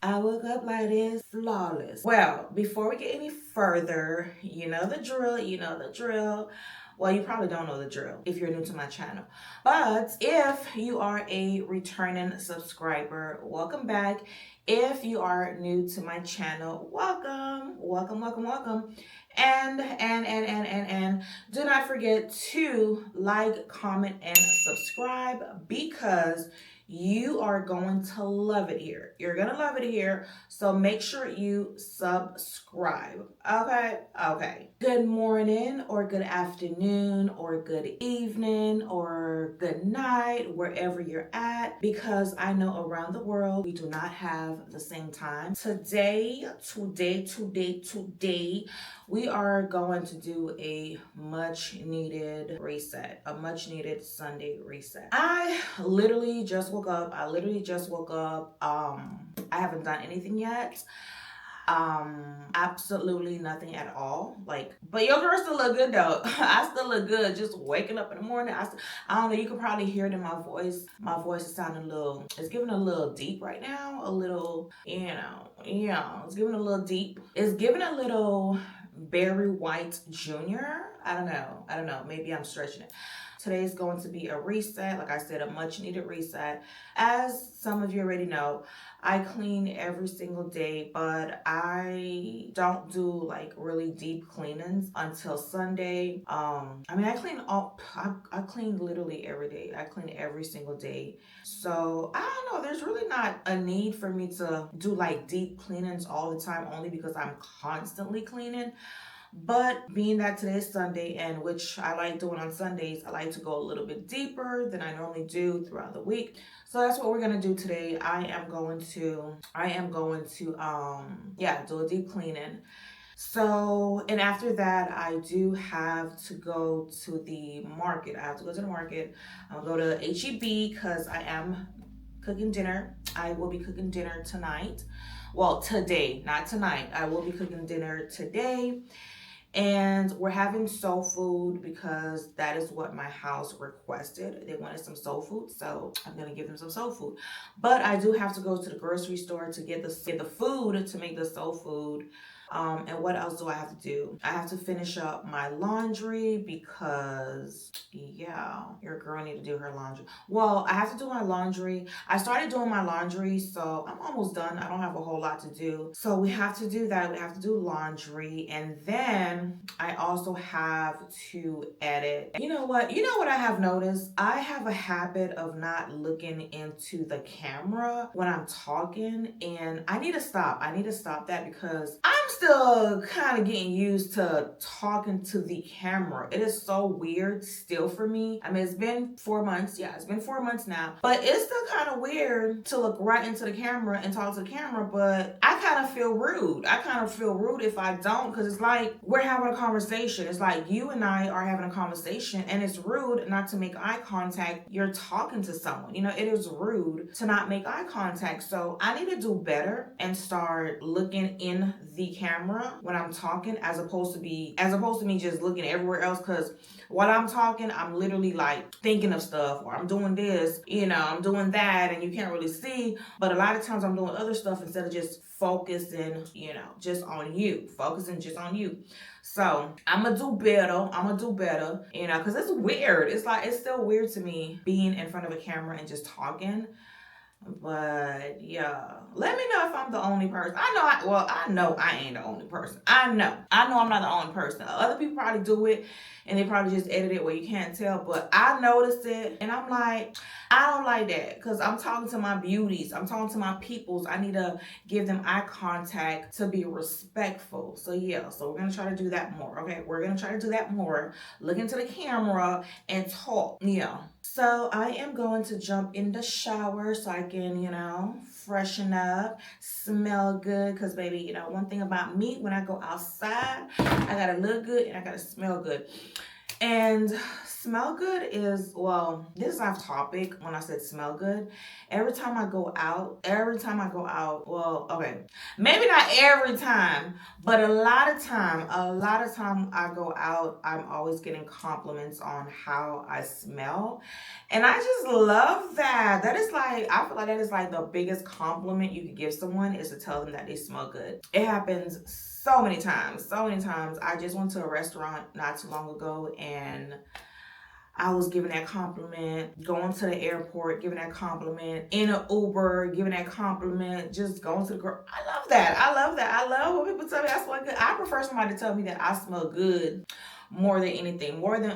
I woke up like this, flawless. Well, before we get any further, you know the drill, you know the drill. Well, you probably don't know the drill if you're new to my channel. But if you are a returning subscriber, welcome back. If you are new to my channel, welcome, welcome, welcome, welcome. And do not forget to like, comment, and subscribe because you are going to love it here. You're gonna love it here. So make sure you subscribe. Okay? Okay. Good morning or good afternoon or good evening or good night, wherever you're at, because I know around the world we do not have the same time. Today, we are going to do a much needed reset, a much needed Sunday reset. I literally just woke up. I haven't done anything yet. Absolutely nothing at all. Like, but your girl still look good though. I still look good just waking up in the morning. I don't know, you can probably hear it in my voice. My voice is sounding a little, it's giving a little deep right now. A little, it's giving a little deep. It's giving a little Barry White Jr. I don't know. Maybe I'm stretching it. Today is going to be a reset. Like I said, a much needed reset. As some of you already know, I clean every single day, but I don't do like really deep cleanings until Sunday. I clean literally every day. I clean every single day. So I don't know, there's really not a need for me to do like deep cleanings all the time, only because I'm constantly cleaning. But being that today is Sunday, and which I like doing on Sundays, I like to go a little bit deeper than I normally do throughout the week. So that's what we're gonna do today. I am going to do a deep cleaning. So, and after that, I do have to go to the market. I have to go to the market. I'll go to HEB because I am cooking dinner. I will be cooking dinner tonight. Well, today, not tonight. I will be cooking dinner today. And we're having soul food because that is what my house requested. They wanted some soul food, so I'm gonna give them some soul food. But I do have to go to the grocery store to get the food to make the soul food. And what else do I have to do? I have to finish up my laundry because, yeah, your girl need to do her laundry. Well, I have to do my laundry. I started doing my laundry, so I'm almost done. I don't have a whole lot to do. So we have to do that. We have to do laundry. And then I also have to edit. You know what? I have noticed? I have a habit of not looking into the camera when I'm talking, and I need to stop. I need to stop that because I'm still kind of getting used to talking to the camera. It is so weird still for me. I mean, it's been 4 months. Yeah, it's been 4 months now. But it's still kind of weird to look right into the camera and talk to the camera, but I kind of feel rude. I kind of feel rude if I don't, because it's like we're having a conversation. It's like you and I are having a conversation, and it's rude not to make eye contact. You're talking to someone. You know, it is rude to not make eye contact. So I need to do better and start looking in the camera when I'm talking, as opposed to me just looking everywhere else, because while I'm talking, I'm literally like thinking of stuff, or I'm doing this, I'm doing that, and you can't really see. But a lot of times I'm doing other stuff instead of just focusing, focusing just on you. So I'm gonna do better, because it's weird. It's like, it's still weird to me being in front of a camera and just talking. But yeah, let me know if I'm the only person. I know I ain't the only person. I know I'm not the only person. Other people probably do it, and they probably just edit it where you can't tell. But I noticed it, and I'm like, I don't like that, because I'm talking to my beauties. I'm talking to my peoples. I need to give them eye contact to be respectful. So yeah, so we're gonna try to do that more. Okay, we're gonna try to do that more. Look into the camera and talk. Yeah. So I am going to jump in the shower so I can, freshen up, smell good. Because, baby, one thing about me, when I go outside, I got to look good and I got to smell good. And smell good is, well, this is off topic when I said smell good. Every time I go out, well, okay, maybe not every time, but a lot of time I go out, I'm always getting compliments on how I smell. And I just love that. That is like, I feel like that is like the biggest compliment you could give someone is to tell them that they smell good. It happens so many times. So many times. I just went to a restaurant not too long ago and I was giving that compliment, going to the airport, giving that compliment, in an Uber, giving that compliment, just going to the girl. I love that. I love that. I love when people tell me I smell good. I prefer somebody to tell me that I smell good more than anything. More than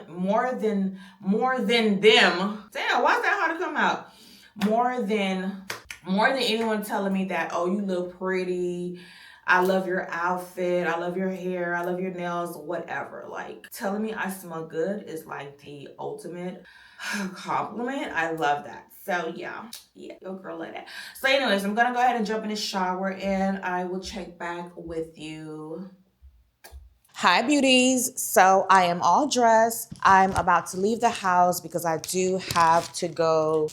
them. Damn, why is that hard to come out? More than anyone telling me that, oh, you look pretty, I love your outfit, I love your hair, I love your nails, whatever. Like, telling me I smell good is like the ultimate compliment. I love that. So yeah, your girl like that. So anyways, I'm gonna go ahead and jump in the shower and I will check back with you. Hi, beauties. So I am all dressed. I'm about to leave the house because I do have to go.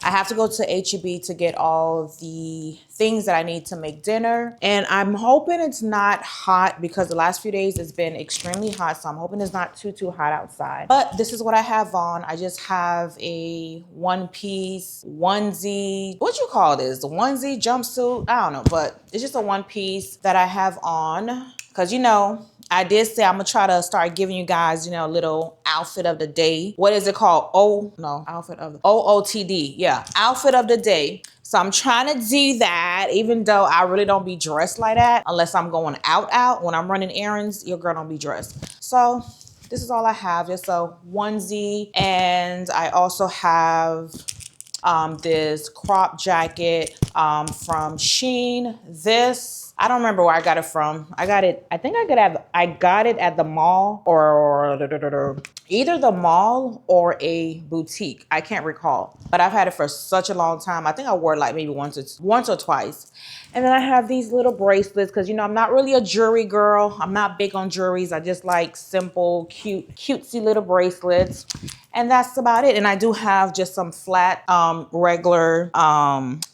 I have to go to HEB to get all the things that I need to make dinner. And I'm hoping it's not hot because the last few days it's been extremely hot. So I'm hoping it's not too hot outside. But this is what I have on. I just have a one piece onesie. What you call this? A onesie jumpsuit? I don't know, but it's just a one piece that I have on. Cause I did say I'm gonna try to start giving you guys, a little outfit of the day. What is it called? Outfit of the OOTD. Yeah, outfit of the day. So I'm trying to do that, even though I really don't be dressed like that unless I'm going out. When I'm running errands, your girl don't be dressed. So this is all I have, just a onesie, and I also have this crop jacket from Shein. I don't remember where I got it from. I think I got it at the mall or either the mall or a boutique. I can't recall. But I've had it for such a long time. I think I wore it like maybe once or twice. And then I have these little bracelets because I'm not really a jewelry girl. I'm not big on jewelries. I just like simple, cutesy little bracelets. And that's about it. And I do have just some flat, regular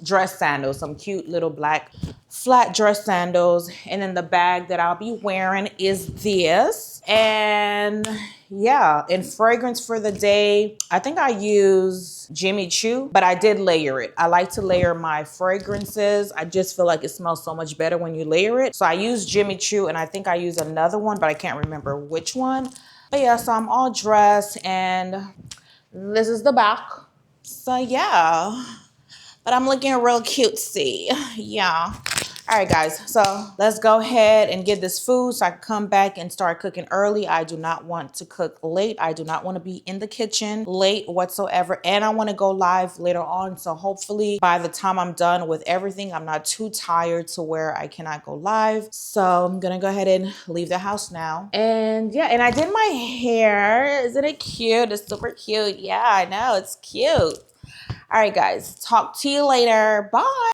dress sandals, some cute little black flat dress sandals. And then the bag that I'll be wearing is this. And yeah, in fragrance for the day, I think I use Jimmy Choo, but I did layer it. I like to layer my fragrances. I just feel like it smells so much better when you layer it. So I use Jimmy Choo, and I think I use another one, but I can't remember which one. But yeah, so I'm all dressed and this is the back. So yeah, but I'm looking real cutesy. Yeah. All right, guys, so let's go ahead and get this food so I can come back and start cooking early. I do not want to cook late. I do not want to be in the kitchen late whatsoever. And I want to go live later on. So hopefully by the time I'm done with everything, I'm not too tired to where I cannot go live. So I'm going to go ahead and leave the house now. And yeah, and I did my hair. Isn't it cute? It's super cute. Yeah, I know. It's cute. All right, guys, talk to you later. Bye.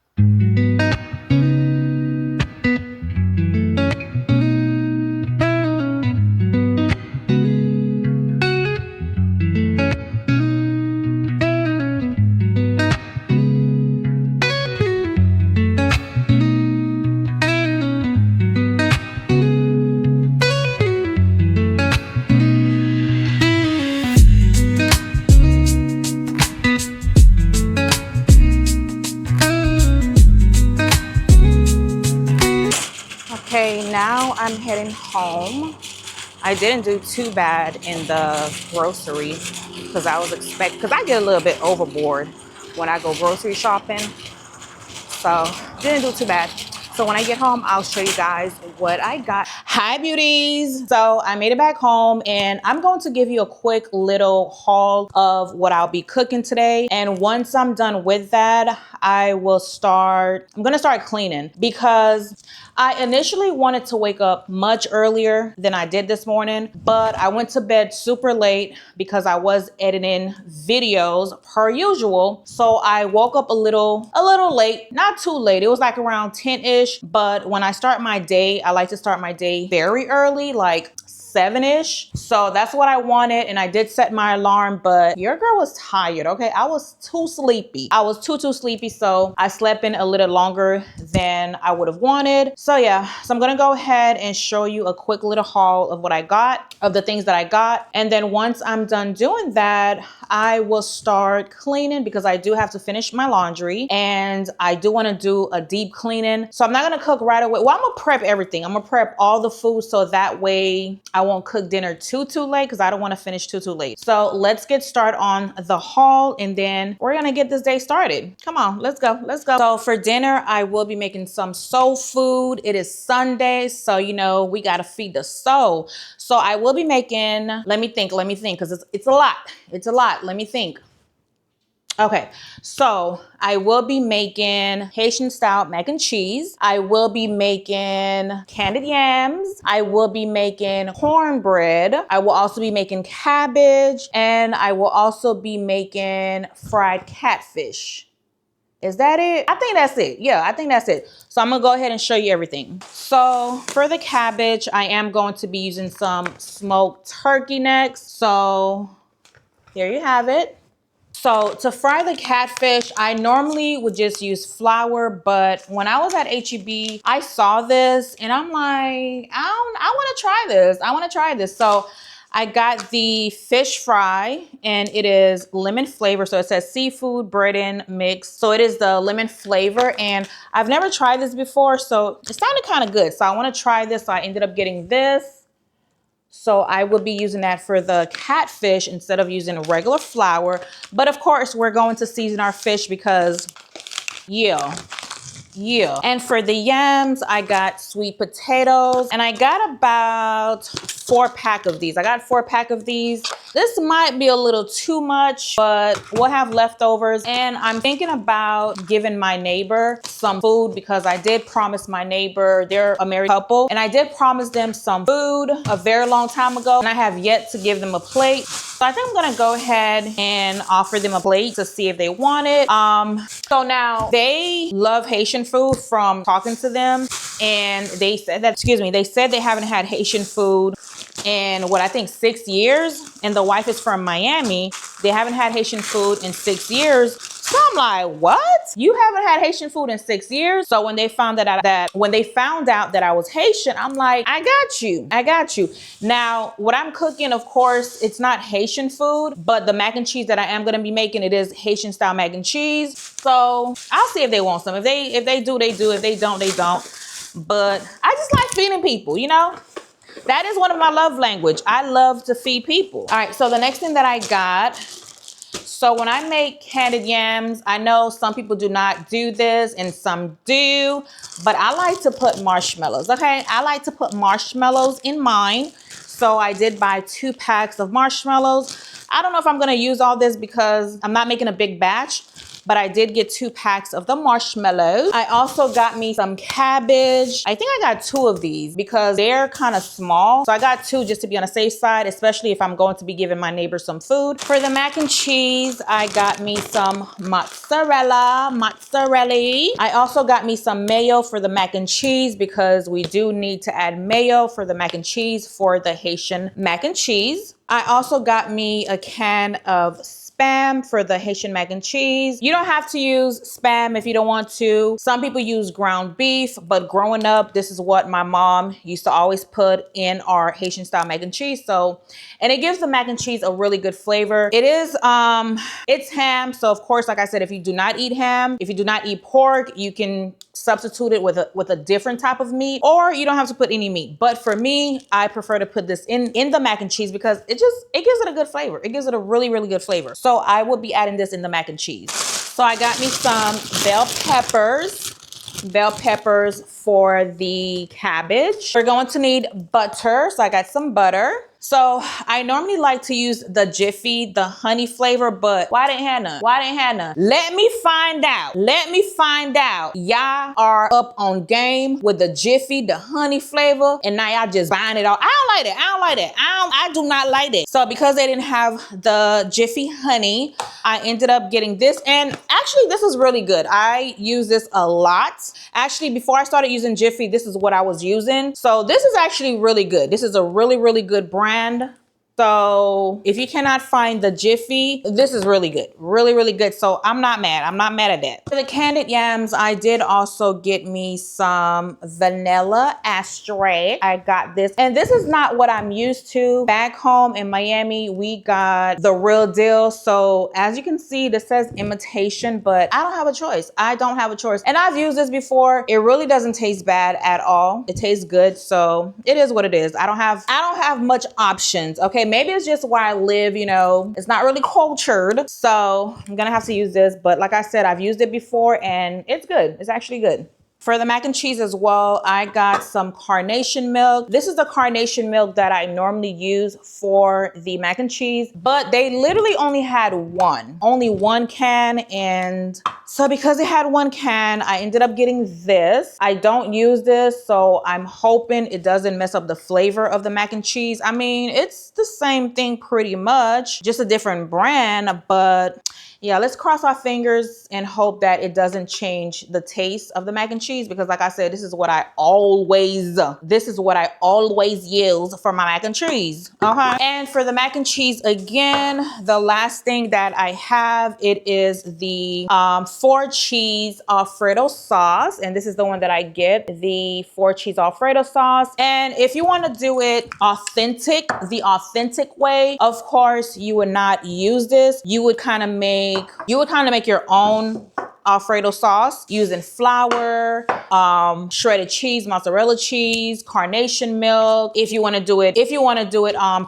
Okay, now I'm heading home. I didn't do too bad in the grocery because because I get a little bit overboard when I go grocery shopping. So didn't do too bad. So when I get home, I'll show you guys what I got. Hi, beauties. So I made it back home and I'm going to give you a quick little haul of what I'll be cooking today. And once I'm done with that, I'm going to start cleaning because I initially wanted to wake up much earlier than I did this morning, but I went to bed super late because I was editing videos per usual. So I woke up a little late, not too late. It was like around 10-ish, but when I start my day, I like to start my day very early, like 7-ish. So that's what I wanted. And I did set my alarm, but your girl was tired, okay? I was too sleepy. I was too sleepy. So I slept in a little longer than I would have wanted. So yeah, so I'm gonna go ahead and show you a quick little haul of what I got, of the things that I got. And then once I'm done doing that, I will start cleaning because I do have to finish my laundry and I do want to do a deep cleaning. So I'm not going to cook right away. Well, I'm going to prep everything. I'm going to prep all the food so that way I won't cook dinner too late because I don't want to finish too late. So let's get started on the haul and then we're going to get this day started. Come on, let's go. Let's go. So for dinner, I will be making some soul food. It is Sunday. So, you know, we got to feed the soul. So I will be making, let me think, because it's a lot. It's a lot. Let me think. Okay, so I will be making Haitian style mac and cheese. I will be making candied yams. I will be making cornbread. I will also be making cabbage. And I will also be making fried catfish. Is that it? I think that's it. Yeah, I think that's it. So I'm gonna go ahead and show you everything. So for the cabbage, I am going to be using some smoked turkey necks. So here you have it. So to fry the catfish, I normally would just use flour, but when I was at HEB, I saw this and I'm like, I want to try this. I want to try this. So I got the fish fry and it is lemon flavor. So it says seafood bread in mix. So it is the lemon flavor and I've never tried this before. So it sounded kind of good. So I want to try this. So I ended up getting this. So I will be using that for the catfish instead of using regular flour. But of course, we're going to season our fish because, yeah. And for the yams, I got sweet potatoes and I got about 4-pack of these. I got 4-pack of these. This might be a little too much, but we'll have leftovers. And I'm thinking about giving my neighbor some food because I did promise my neighbor, they're a married couple, and I did promise them some food a very long time ago. And I have yet to give them a plate. So I think I'm gonna go ahead and offer them a plate to see if they want it. So now they love Haitian food from talking to them. And they said that, they said they haven't had Haitian food in what I think 6 years. And the wife is from Miami. They haven't had Haitian food in 6 years. So I'm like, what? You haven't had Haitian food in 6 years? So when they found out that I was Haitian, I'm like, I got you. Now, what I'm cooking, of course, it's not Haitian food, but the mac and cheese that I am gonna be making, it is Haitian style mac and cheese. So I'll see if they want some. If they do, they do. If they don't, they don't. But I just like feeding people, you know? That is one of my love language. I love to feed people. All right, so the next thing that I got, so when I make candied yams, I know some people do not do this and some do, but I like to put marshmallows, okay? I like to put marshmallows in mine. So I did buy 2 packs of marshmallows. I don't know if I'm gonna use all this because I'm not making a big batch, but I did get 2 packs of the marshmallows. I also got me some cabbage. I think I got 2 of these because they're kind of small. So I got 2 just to be on the safe side, especially if I'm going to be giving my neighbor some food. For the mac and cheese, I got me some mozzarella. I also got me some mayo for the mac and cheese because we do need to add mayo for the mac and cheese for the Haitian mac and cheese. I also got me a can of Spam for the Haitian mac and cheese. You don't have to use Spam if you don't want to. Some people use ground beef, but growing up, this is what my mom used to always put in our Haitian style mac and cheese. So, and it gives the mac and cheese a really good flavor. It is, it's ham. So of course, like I said, if you do not eat ham, if you do not eat pork, you can substitute it with a different type of meat, or you don't have to put any meat. But for me, I prefer to put this in the mac and cheese because it gives it a good flavor. It gives it a really, really good flavor. So I will be adding this in the mac and cheese. So I got me some bell peppers for the cabbage. We're going to need butter. So I got some butter. So I normally like to use the Jiffy, the honey flavor, but why didn't have none? Why didn't have none? Let me find out. Let me find out. Y'all are up on game with the Jiffy, the honey flavor, and now y'all just buying it all. I don't like that. I don't like that. I do not like that. So because they didn't have the Jiffy honey, I ended up getting this. And actually, this is really good. I use this a lot. Actually, before I started using Jiffy, this is what I was using. So this is actually really good. This is a really, really good brand. So if you cannot find the Jiffy, this is really good. Really, really good. So I'm not mad. I'm not mad at that. For the candied yams, I did also get me some vanilla extract. I got this. And this is not what I'm used to. Back home in Miami, we got the real deal. So as you can see, this says imitation, but I don't have a choice. I don't have a choice. And I've used this before. It really doesn't taste bad at all. It tastes good. So it is what it is. I don't have much options. Okay. Maybe it's just where I live, you know, it's not really cultured. So I'm gonna have to use this. But like I said, I've used it before and it's good. It's actually good. For the mac and cheese as well, I got some carnation milk. This is the carnation milk that I normally use for the mac and cheese, but they literally only had only one can. And so because they had one can, I ended up getting this. I don't use this, so I'm hoping it doesn't mess up the flavor of the mac and cheese. I mean, it's the same thing pretty much, just a different brand, but yeah, let's cross our fingers and hope that it doesn't change the taste of the mac and cheese, because like I said, this is what I always use for my mac and cheese. Okay. And for the mac and cheese, again, the last thing that I have, it is the 4-cheese Alfredo sauce. And this is the one that I get, the 4-cheese Alfredo sauce. And if you want to do it the authentic way, of course, you would not use this. You would kind of make your own Alfredo sauce using flour, shredded cheese, mozzarella cheese, carnation milk. If you want to do it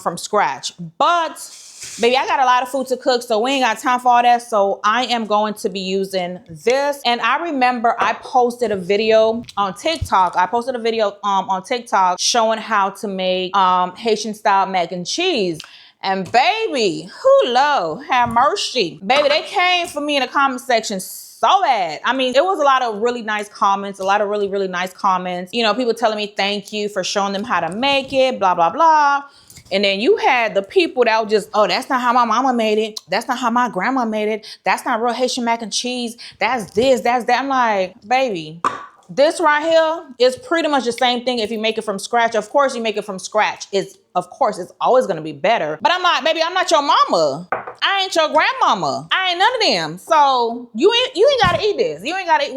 from scratch. But baby, I got a lot of food to cook, so we ain't got time for all that. So I am going to be using this. And I remember I posted a video on TikTok. On TikTok showing how to make Haitian style mac and cheese. And baby, who Lord have mercy. Baby, they came for me in the comment section so bad. I mean, it was a lot of really nice comments, really nice comments. You know, people telling me thank you for showing them how to make it, blah, blah, blah. And then you had the people that were just, oh, that's not how my mama made it. That's not how my grandma made it. That's not real Haitian mac and cheese. That's this, that's that. I'm like, baby, this right here is pretty much the same thing if you make it from scratch. Of course, you make it from scratch. Of course, it's always gonna be better. But I'm like, baby, I'm not your mama. I ain't your grandmama. I ain't none of them. So you ain't gotta eat this. You ain't gotta eat.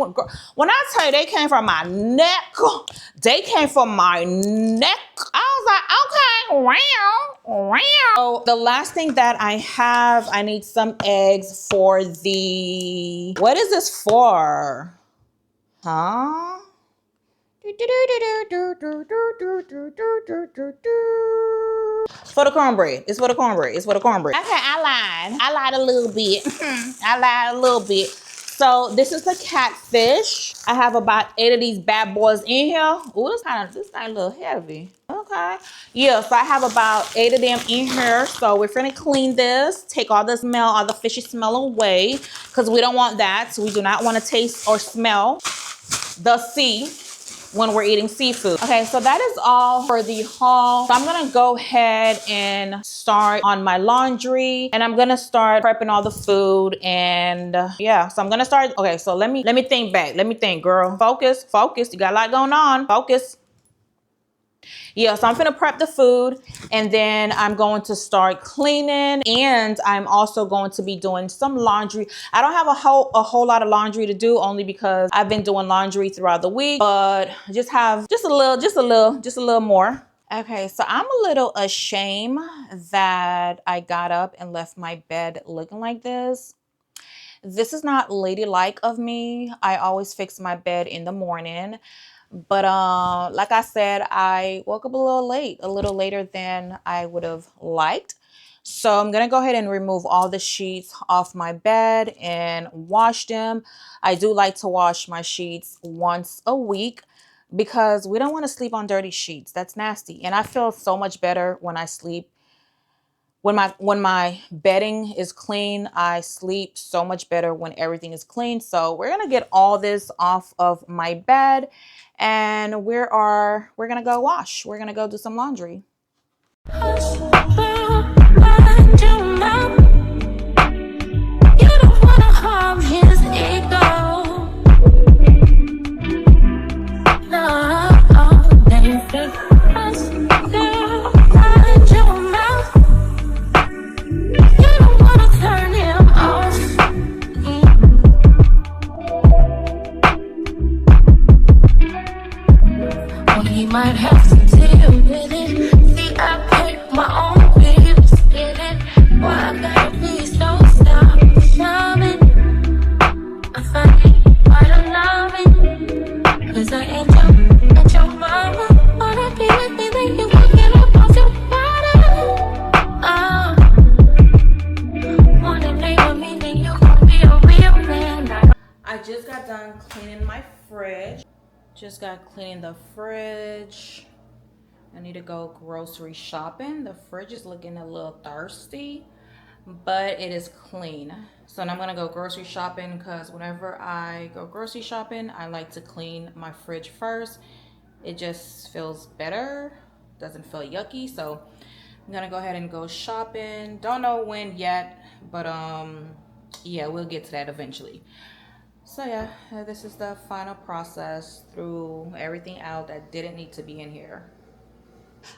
When I tell you they came from my neck, they came from my neck. I was like, okay, So the last thing that I have, I need some eggs for what is this for? Huh? For the cornbread. It's for the cornbread. Okay, I lied a little bit. So this is the catfish. I have about 8 of these bad boys in here. Ooh, this kind of a little heavy. Okay. Yeah, so I have about 8 of them in here. So we're gonna clean this, take all the fishy smell away, because we don't want that. So we do not want to taste or smell the sea when we're eating seafood. Okay, so that is all for the haul. So I'm gonna go ahead and start on my laundry, and I'm gonna start prepping all the food. And yeah, so I'm gonna start. Okay, so let me think back. Let me think, girl. Focus. You got a lot going on. Focus. Yeah, so I'm gonna prep the food, and then I'm going to start cleaning, and I'm also going to be doing some laundry. I don't have a whole lot of laundry to do, only because I've been doing laundry throughout the week, but just a little more. Okay, so I'm a little ashamed that I got up and left my bed looking like this. This is not ladylike of me. I always fix my bed in the morning. But like I said, I woke up a little later than I would have liked. So I'm gonna go ahead and remove all the sheets off my bed and wash them. I do like to wash my sheets once a week. because we don't want to sleep on dirty sheets. That's nasty. And I feel so much better when I sleep. When my bedding is clean, I sleep so much better when everything is clean. So we're gonna get all this off of my bed, and we're gonna go wash. We're gonna go do some laundry. Might have to deal with it. See, I pick my own bills, get it? Why I gotta be so selfish? I find it quite alarming, 'cause I ain't your mama. Wanna be with me, then you won't get up off your bottom. Wanna lay with me, then you gon' be a real man. I just got done cleaning my fridge. Just got cleaning the fridge. I need to go grocery shopping. The fridge is looking a little thirsty, but it is clean. So now I'm gonna go grocery shopping, because whenever I go grocery shopping, I like to clean my fridge first. It just feels better, doesn't feel yucky. So I'm gonna go ahead and go shopping. Don't know when yet, but yeah, we'll get to that eventually. So yeah, this is the final process. Threw everything out that didn't need to be in here.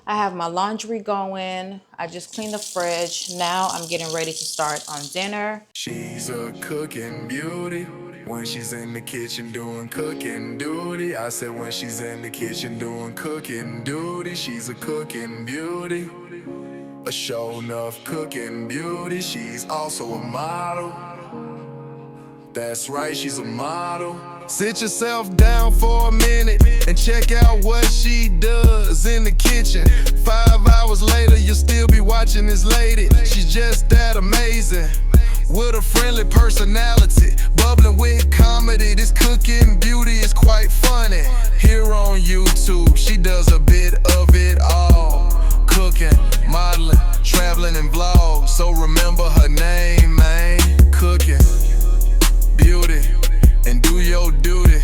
I have my laundry going. I just cleaned the fridge. Now I'm getting ready to start on dinner. She's a cooking beauty. When she's in the kitchen doing cooking duty. I said when she's in the kitchen doing cooking duty. She's a cooking beauty. A show enough cooking beauty. She's also a model. That's right, she's a model. Sit yourself down for a minute and check out what she does in the kitchen. 5 hours later, you'll still be watching this lady. She's just that amazing, with a friendly personality, bubbling with comedy. This cooking beauty is quite funny. Here on YouTube, she does a bit of it all. Cooking, modeling, traveling, and vlogs. So remember her name, man. Cooking beauty, and do your duty.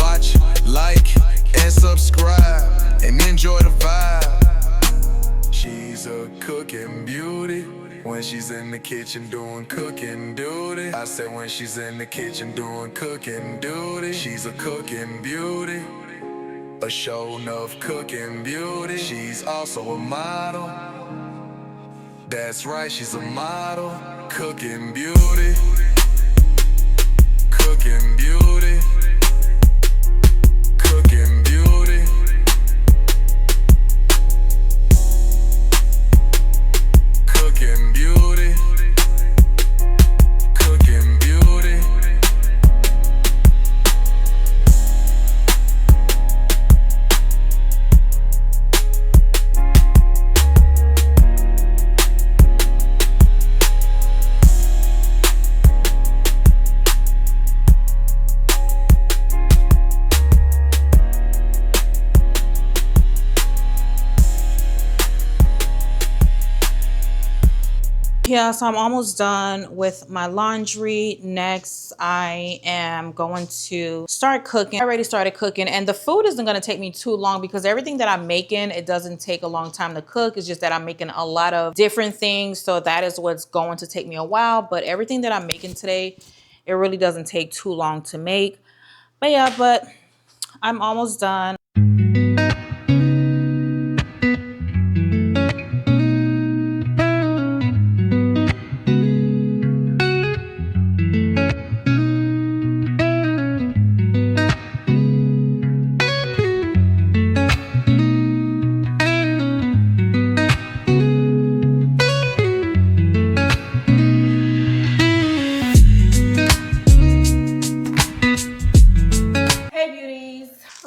Watch, like, and subscribe, and enjoy the vibe. She's a cooking beauty. When she's in the kitchen doing cooking duty. I said when she's in the kitchen doing cooking duty. She's a cooking beauty. A show enough cooking beauty. She's also a model. That's right, she's a model. Cooking beauty. Cooking beauty. Cooking beauty. Cooking beauty. Cooking beauty. Yeah, so I'm almost done with my laundry. Next, I am going to start cooking. I already started cooking, and the food isn't going to take me too long because everything that I'm making, it doesn't take a long time to cook. It's just that I'm making a lot of different things, so that is what's going to take me a while. But everything that I'm making today, it really doesn't take too long to make. But yeah, but I'm almost done.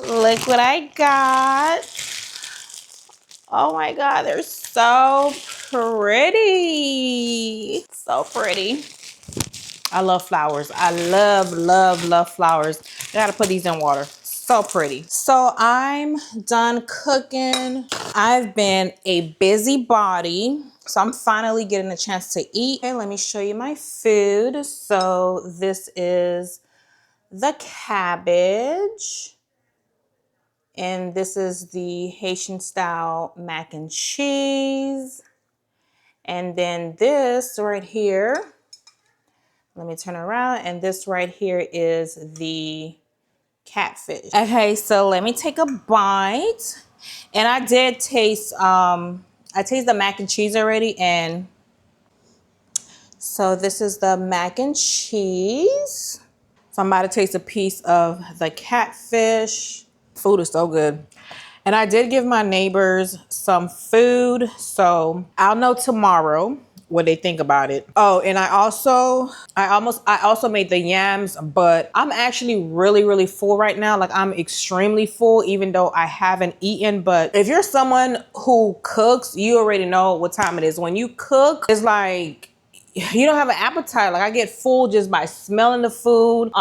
Look what I got. Oh my God, they're so pretty. So pretty. I love flowers. I love flowers. I gotta put these in water. So pretty. So I'm done cooking. I've been a busybody. So I'm finally getting a chance to eat. Okay, let me show you my food. So this is the cabbage. And this is the Haitian style mac and cheese. And then this right here, let me turn around. And this right here is the catfish. Okay, so let me take a bite. And I did taste, I tasted the mac and cheese already. And so this is the mac and cheese. So I'm about to taste a piece of the catfish. Food is so good. And I did give my neighbors some food, so I'll know tomorrow what they think about it. Oh, and I also made the yams, but I'm actually really full right now. Like, I'm extremely full, even though I haven't eaten. But if you're someone who cooks, you already know what time it is. When you cook, it's like you don't have an appetite. Like, I get full just by smelling the food,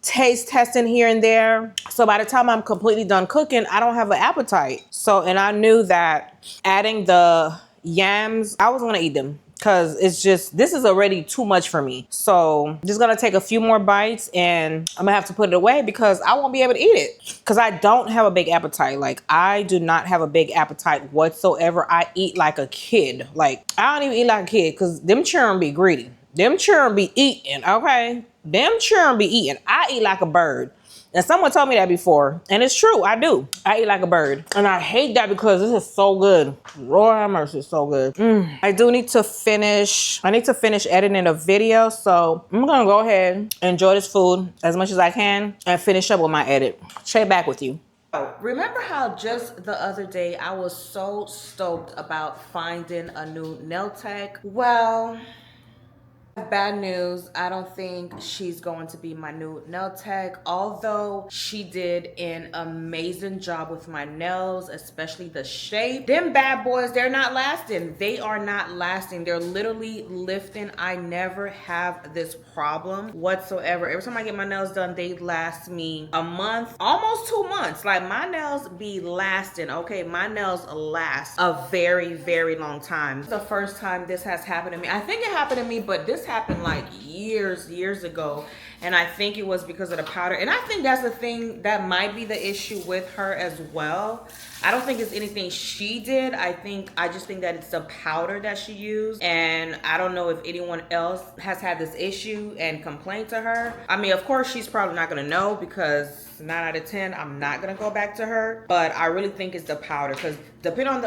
taste testing here and there. So by the time I'm completely done cooking, I don't have an appetite. So, and I knew that adding the yams, I was gonna eat them, because it's just, this is already too much for me. So just gonna take a few more bites and I'm gonna have to put it away because I won't be able to eat it, because I don't have a big appetite. Like, I do not have a big appetite whatsoever. I eat like a kid. Like, I don't even eat like a kid, because them children be greedy. Them children be eating, okay? Them children be eating. I eat like a bird. And someone told me that before, and it's true, I do. I eat like a bird. And I hate that because this is so good. Lord have mercy, it's so good. I do need to finish, editing a video, so I'm gonna go ahead and enjoy this food as much as I can and finish up with my edit. Straight back with you. Remember how just the other day I was so stoked about finding a new nail tech? Well, bad news. I don't think she's going to be my new nail tech, although she did an amazing job with my nails, especially the shape. Them bad boys, they're not lasting. They are not lasting. They're literally lifting. I never have this problem whatsoever. Every time I get my nails done, they last me a month, almost 2 months. Like, my nails be lasting, okay? My nails last a very long time. It's the first time this has happened to me. I think it happened to me, but this happened like years ago, and I think it was because of the powder. And I think that's the thing that might be the issue with her as well. I don't think it's anything she did. I just think that it's the powder that she used, and I don't know if anyone else has had this issue and complained to her. I mean, of course she's probably not gonna know, because 9 out of 10 I'm not gonna go back to her, but I really think it's the powder, because depending on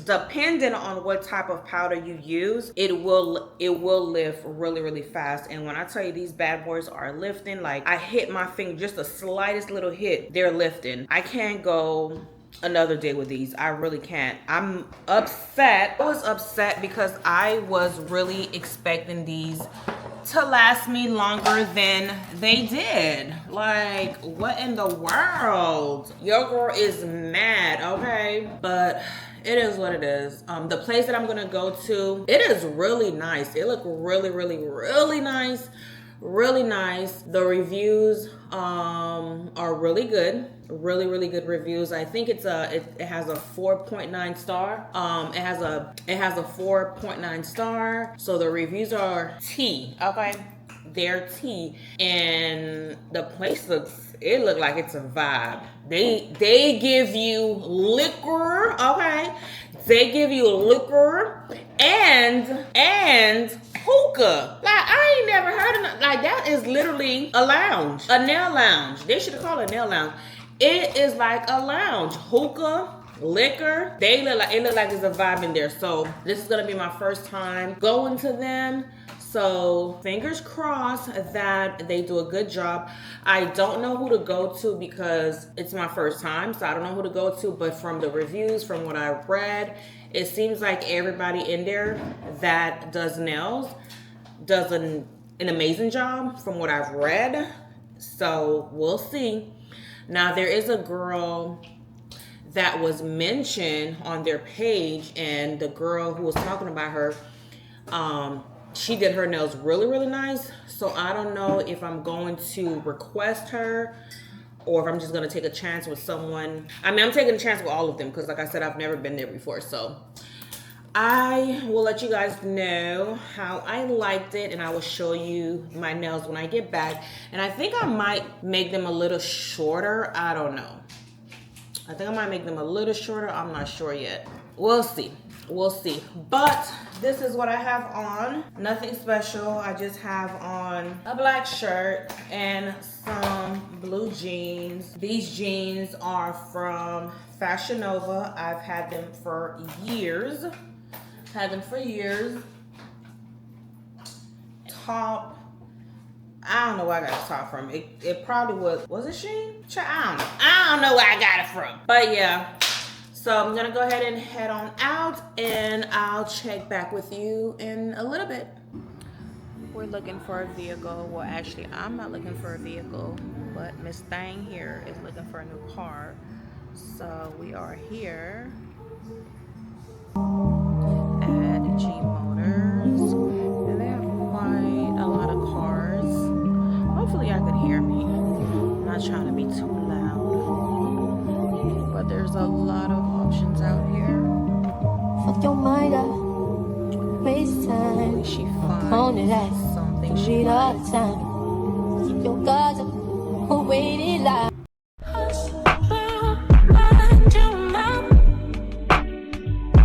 depending on what type of powder you use, it will lift really fast. And when I tell you these bad boys are lifting, like, I hit my finger, just the slightest little hit, they're lifting. I can't go another day with these. I really can't. I'm upset. I was upset because I was really expecting these to last me longer than they did. Like, what in the world? Your girl is mad, okay? But it is what it is. The place that I'm gonna go to, it is really nice. It look really nice. Really nice. The reviews are really good. Really good reviews. I think it has a 4.9 star. It has a 4.9 star. So the reviews are T. Okay. They're T. And the place looked like it's a vibe. They give you liquor, okay? They give you liquor and hookah. Like, I ain't never heard of like that. Is literally a lounge, a nail lounge. They should have called it a nail lounge. It is like a lounge. Hookah, liquor. It look like there's a vibe in there. So this is gonna be my first time going to them. So fingers crossed that they do a good job. I don't know who to go to because it's my first time, so I don't know who to go to. But from the reviews, from what I've read, it seems like everybody in there that does nails does an amazing job from what I've read. So we'll see. Now, there is a girl that was mentioned on their page, and the girl who was talking about her, she did her nails really nice. So I don't know if I'm going to request her or if I'm just gonna take a chance with someone. I mean, I'm taking a chance with all of them because, like I said, I've never been there before. So I will let you guys know how I liked it, and I will show you my nails when I get back. And I think I might make them a little shorter. I don't know. I think I might make them a little shorter. I'm not sure yet. We'll see. We'll see. But this is what I have on. Nothing special. I just have on a black shirt and some blue jeans. These jeans are from Fashion Nova. I've had them for years. Had them for years. Top. I don't know where I got the top from. It probably was it Shein? I don't know where I got it from. But yeah. So I'm gonna go ahead and head on out, and I'll check back with you in a little bit. We're looking for a vehicle. Well, actually, I'm not looking for a vehicle, but Miss Thang here is looking for a new car. So we are here at G Motors, and they have quite a lot of cars. Hopefully I can hear me. I'm not trying to be too loud, but there's a lot of options out here. Fuck your mind up. Waste time. She On it finds at something she read all likes. the time. Keep your guards up. Who waited like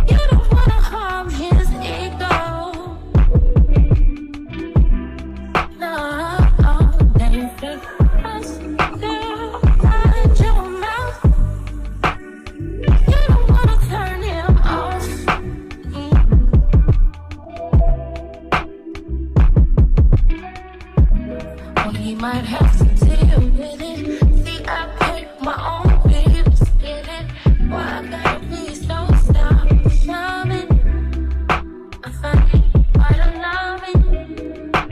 you don't wanna harm his ego. No, they say hush, girl, mind your mouth. You don't wanna turn him off. We might have to deal with it. See, I pick my own bills, get it? Why I gotta be so stop shoving? I find it quite alarming,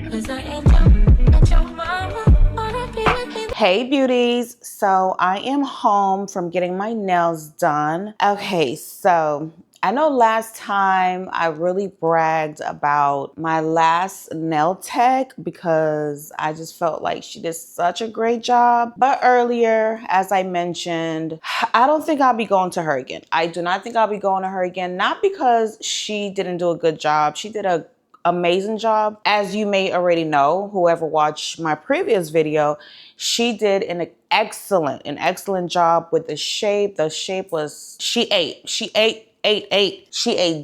'cause I ain't your mama. Wanna be with me. Hey beauties, so I am home from getting my nails done. Okay, so I know last time I really bragged about my last nail tech because I just felt like she did such a great job. But earlier, as I mentioned, I don't think I'll be going to her again. I do not think I'll be going to her again, not because she didn't do a good job. She did a amazing job. As you may already know, whoever watched my previous video, she did an excellent job with the shape. The shape was, she ate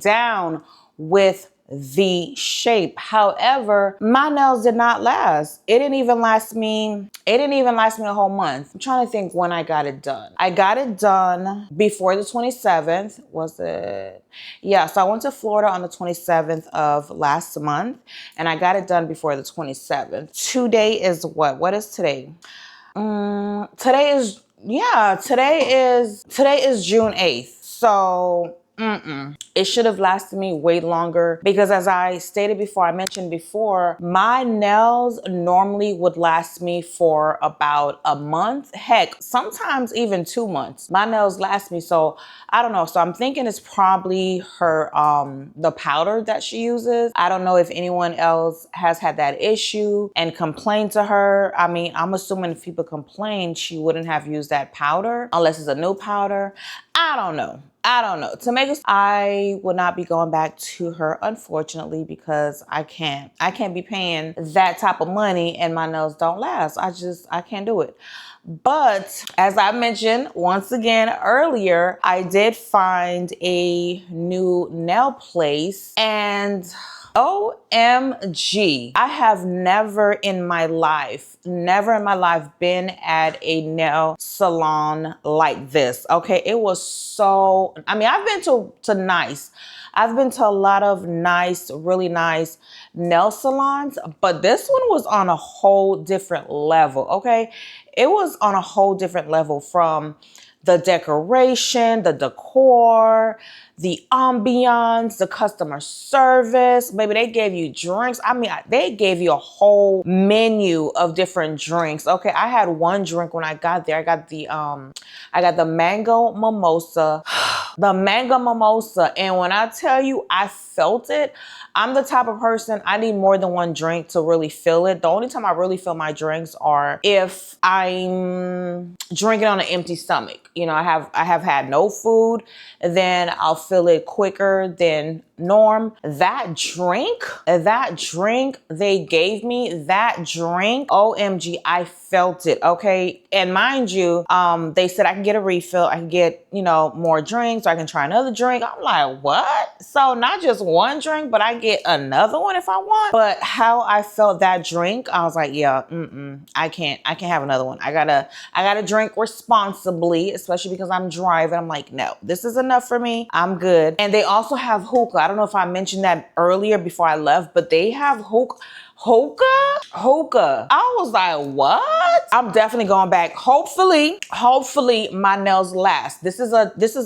down with the shape. However, my nails did not last. It didn't even last me a whole month. I'm trying to think when I got it done. I got it done before the 27th. Was it? Yeah, so I went to Florida on the 27th of last month, and I got it done before the 27th. Today is what? What is today? Today is June 8th. So it should have lasted me way longer because, as I stated before, I mentioned before, my nails normally would last me for about a month. Heck, sometimes even 2 months. My nails last me, so I don't know. So I'm thinking it's probably her, the powder that she uses. I don't know if anyone else has had that issue and complained to her. I mean, I'm assuming if people complain, she wouldn't have used that powder unless it's a new powder. I don't know. To make us, I would not be going back to her, unfortunately, because I can't be paying that type of money and my nails don't last. I can't do it. But as I mentioned once again earlier, I did find a new nail place, and OMG, I have never in my life been at a nail salon like this. Okay, it was so, I mean, I've been to a lot of nice, really nice nail salons, but this one was on a whole different level, okay? It was on a whole different level, from the decoration, the decor, the ambiance, the customer service. Maybe they gave you drinks. I mean, they gave you a whole menu of different drinks. Okay, I had one drink when I got there. I got the mango mimosa. the mango mimosa. And when I tell you I felt it, I'm the type of person, I need more than one drink to really feel it. The only time I really feel my drinks are if I'm drinking on an empty stomach. You know, I have had no food, then I'll feel it quicker than norm. That drink they gave me, that drink, OMG, I felt it, okay? And mind you, they said I can get a refill, I can get, you know, more drinks, or I can try another drink. I'm like, what? So not just one drink, but I get another one if I want. But how I felt that drink, I was like, yeah, I can't have another one. I gotta drink responsibly, especially because I'm driving. I'm like, no, this is enough for me. I'm good. And they also have hookah. I don't know if I mentioned that earlier before I left, but they have hookah. Hookah. I was like, what? I'm definitely going back. Hopefully my nails last. This is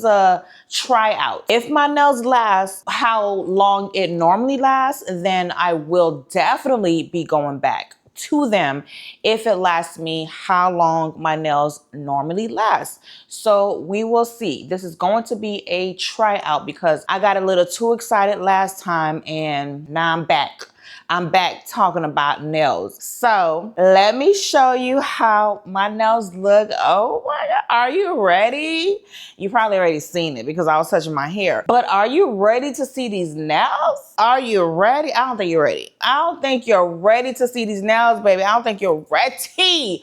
a tryout. If my nails last how long it normally lasts, then I will definitely be going back to them if it lasts me how long my nails normally last. So we will see. This is going to be a tryout because I got a little too excited last time and now I'm back. I'm back talking about nails. So let me show you how my nails look. Oh my God, are you ready? You probably already seen it because I was touching my hair. But are you ready to see these nails? Are you ready? I don't think you're ready. I don't think you're ready to see these nails, baby. I don't think you're ready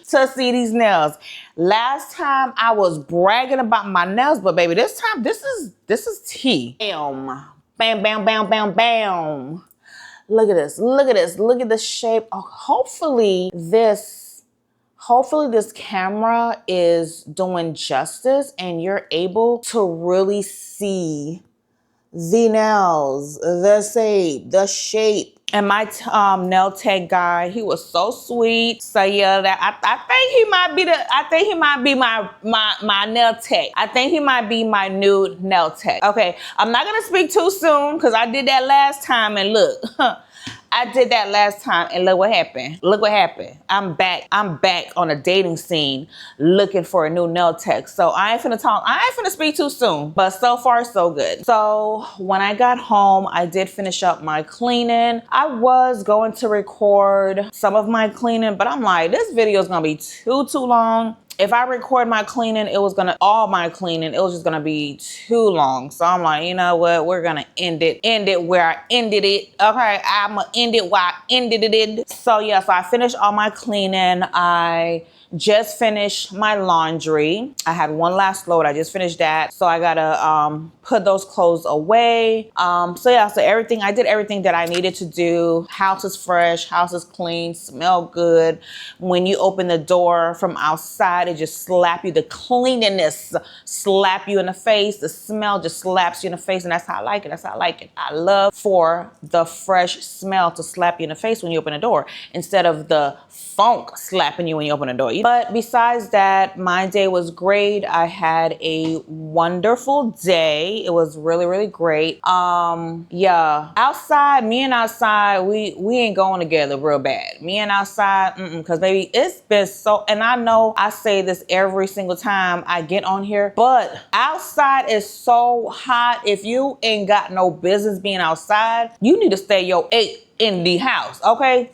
to see these nails. Last time I was bragging about my nails, but baby, this time this is tea. Bam, bam, bam, bam, bam, bam. Look at this, look at this, look at the shape. Oh, hopefully this camera is doing justice and you're able to really see the nails, the shape. And my nail tech guy, he was so sweet. So yeah, I think he might be my nail tech. I think he might be my new nail tech. Okay, I'm not gonna speak too soon because I did that last time and look. I did that last time and look what happened. Look what happened. I'm back on a dating scene looking for a new nail tech. So I ain't finna speak too soon, but so far so good. So when I got home, I did finish up my cleaning. I was going to record some of my cleaning, but I'm like, this video is gonna be too long. If I record my cleaning, all my cleaning, it was just gonna be too long. So I'm like, you know what? We're gonna end it where I ended it. Okay, I'ma end it where I ended it. So yeah, so I finished all my cleaning. I just finished my laundry. I had one last load. I just finished that. So I gotta put those clothes away. So yeah, so I did everything that I needed to do. House is fresh, house is clean, smell good. When you open the door from outside, it just slap you. The cleanliness slap you in the face. The smell just slaps you in the face. And that's how I like it. That's how I like it. I love for the fresh smell to slap you in the face when you open the door instead of the funk slapping you when you open the door. But besides that, my day was great. I had a wonderful day. It was really, really great. Yeah, me and outside, we ain't going together real bad. Me and outside, because baby, it's been so, and I know I say this every single time I get on here, but outside is so hot. If you ain't got no business being outside, you need to stay your 8 in the house, okay?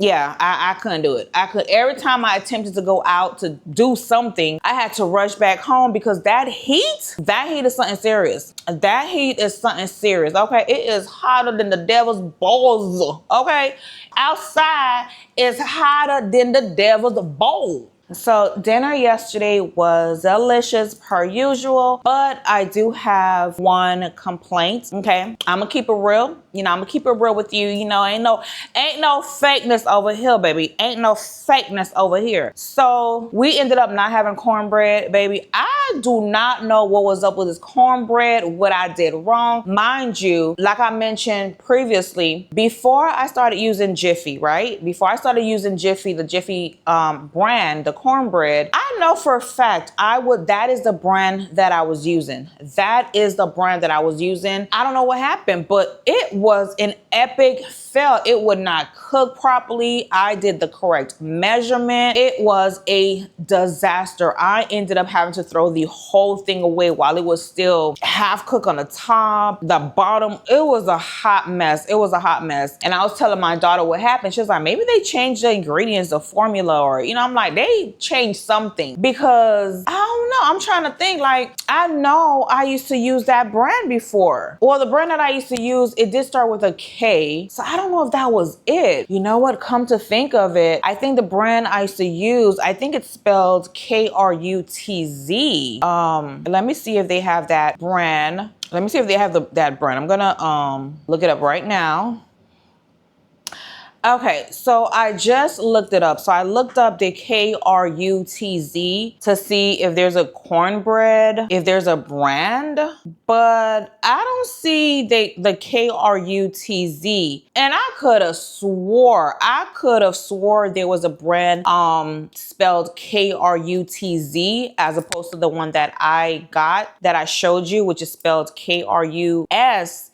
Yeah, I couldn't do it. Every time I attempted to go out to do something, I had to rush back home because that heat is something serious. That heat is something serious, okay? It is hotter than the devil's balls, okay? Outside is hotter than the devil's bowl. So dinner yesterday was delicious per usual, but I do have one complaint, okay? I'm gonna keep it real. I'm gonna keep it real with you. Ain't no fakeness over here, baby. Ain't no fakeness over here. So we ended up not having cornbread, baby. I do not know what was up with this cornbread, what I did wrong. Mind you, like I mentioned previously, before I started using Jiffy, right? Before I started using Jiffy, the Jiffy brand, the cornbread, I know for a fact that is the brand that I was using. That is the brand that I was using. I don't know what happened, but it was an epic fail. It would not cook properly. I did the correct measurement. It was a disaster. I ended up having to throw the the whole thing away while it was still half cooked on the top, the bottom. It was a hot mess. It was a hot mess. And I was telling my daughter what happened. She was like, maybe they changed the ingredients, the formula, or, you know, I'm like, they changed something, because I don't know. I'm trying to think, like, I know I used to use that brand before. Well, the brand that I used to use, it did start with a K. So I don't know if that was it. You know what? Come to think of it, I think the brand I used to use, I think it's spelled Krutz. Let me see if they have that brand. Let me see if they have that brand. I'm gonna look it up right now. Okay, so I just looked it up. So I looked up the Krutz to see if there's a cornbread, if there's a brand, but I don't see the Krutz. And I could have swore there was a brand spelled Krutz as opposed to the one that I got, that I showed you, which is spelled Krusteaz.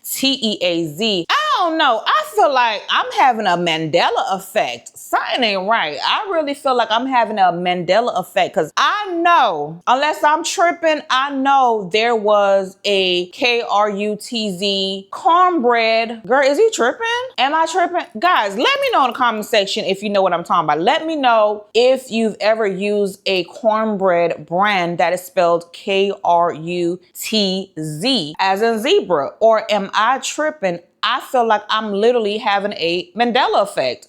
I don't know. I feel like I'm having a Mandela effect. Something ain't right. I really feel like I'm having a Mandela effect, because I know, unless I'm tripping, I know there was a Krutz cornbread. Girl, is he tripping? Am I tripping? Guys, let me know in the comment section if you know what I'm talking about. Let me know if you've ever used a cornbread brand that is spelled Krutz as in zebra, or am I tripping? I feel like I'm literally having a Mandela effect.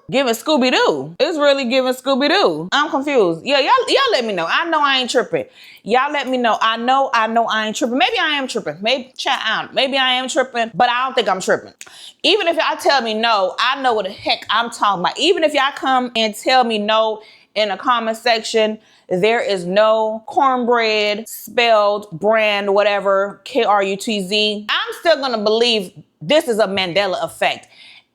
Giving Scooby-Doo. It's really giving Scooby-Doo. I'm confused. Yeah, y'all let me know. I know I ain't tripping. Y'all let me know. I know I ain't tripping. Maybe I am tripping. Maybe chat out. Maybe I am tripping, but I don't think I'm tripping. Even if y'all tell me no, I know what the heck I'm talking about. Even if y'all come and tell me no in the comment section, there is no cornbread spelled brand, whatever, Krutz. I'm still gonna believe this is a Mandela effect,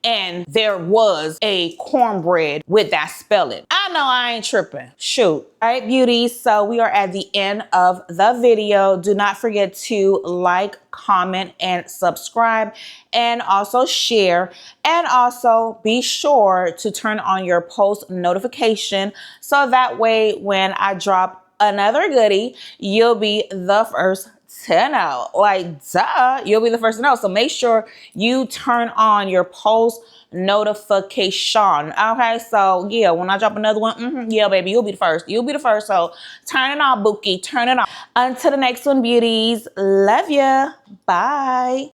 and there was a cornbread with that spelling. I know I ain't tripping. Shoot. All right, beauties. So we are at the end of the video. Do not forget to like, comment, and subscribe, and also share. And also be sure to turn on your post notification, so that way when I drop another goodie, you'll be the first to know. Like, duh, you'll be the first to know. So make sure you turn on your post notification. Okay, so yeah, when I drop another one, yeah, baby, you'll be the first. You'll be the first. So turn it on, Bookie. Turn it on. Until the next one, beauties. Love ya. Bye.